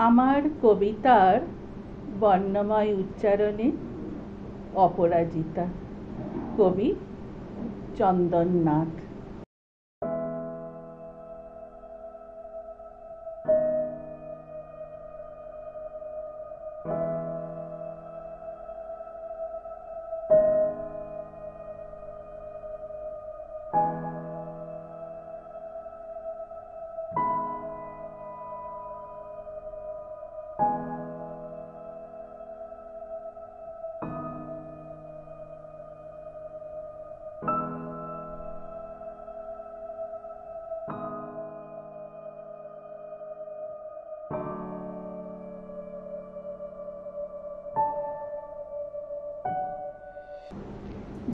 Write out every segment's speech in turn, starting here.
আমার কবিতার বর্ণময় উচ্চারণে অপরাজিতা। কবি চন্দননাথ।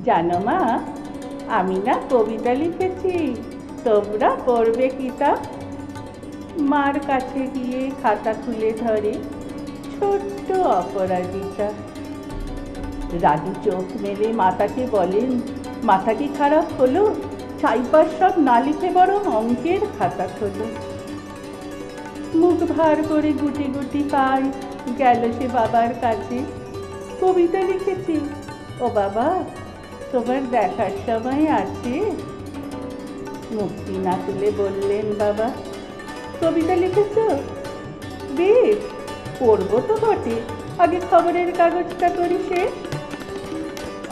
জানো মা, আমি না কবিতা লিখেছি, তোমরা পড়বে কি তা? মার কাছে গিয়ে খাতা খুলে ধরে ছোট্ট অপরাজিতা। রাগী চোখ মেলে মাতাকে বলেন, মাথা কি খারাপ হলো? চাইপাশ সব না লিখে বরং অঙ্কের খাতা খোলো। মুখ ভার করে গুটি গুটি পায় গেল সে বাবার কাছে। কবিতা লিখেছি। ও বাবা, তোমার দেখার সময় আছে? মুক্তি না তুলে বললেন বাবা, কবিতা লিখেছ? বেশ, পড়বো তো বটে, আগে খবরের কাগজটা করি শেষ।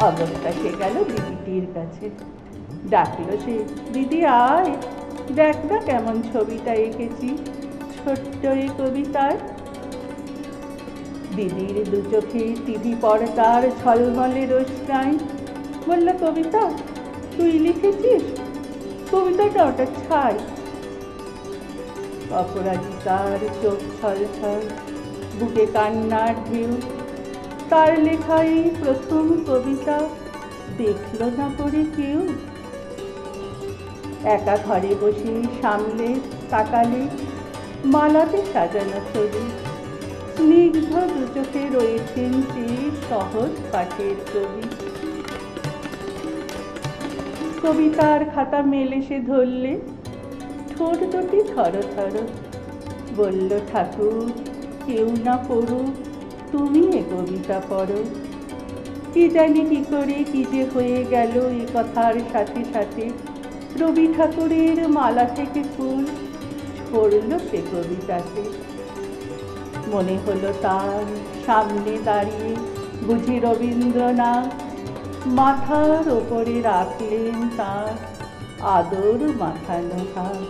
অগত্যা সে গেল দিদিটির কাছে। ডাকলো সে, দিদি আয়, দেখ না কেমন ছবিটা এঁকেছি ছোট্ট এই কবিতায়। দিদির দু চোখে টিভি পর্দার ঝলমলে রোশনাই। বলল, কবিতা তুই লিখেছিস? কবিতাটা ওটা ছাই। অপরাজিতার চোখ ছলছল, বুকে কান্নার ঢেউ। তার লেখাই প্রথম কবিতা, দেখল না পড়ে কেউ। একা ঘরে বসে সামলে তাকালে মালাতে সাজানো ছবি। স্নিগ্ধ দু চোখে রয়েছেন যে সহজ পাঠের কবি। কবিতার খাতা মেলে সে ধরলে, ঠোঁট দুটি থর থর। বলল, ঠাকুর কেউ না পড়ুক, তুমি এ কবিতা পড়ো। কি জানি কি করে কি যে হয়ে গেল এ কথার সাথে সাথে রবি ঠাকুরের মালা থেকে ফুল পড়ল সে কবিতাতে। মনে হলো তার সামনে দাঁড়িয়ে বুঝি রবীন্দ্রনাথ, মাথার ওপরে রাখলেন তার আদর মাখানো হাত।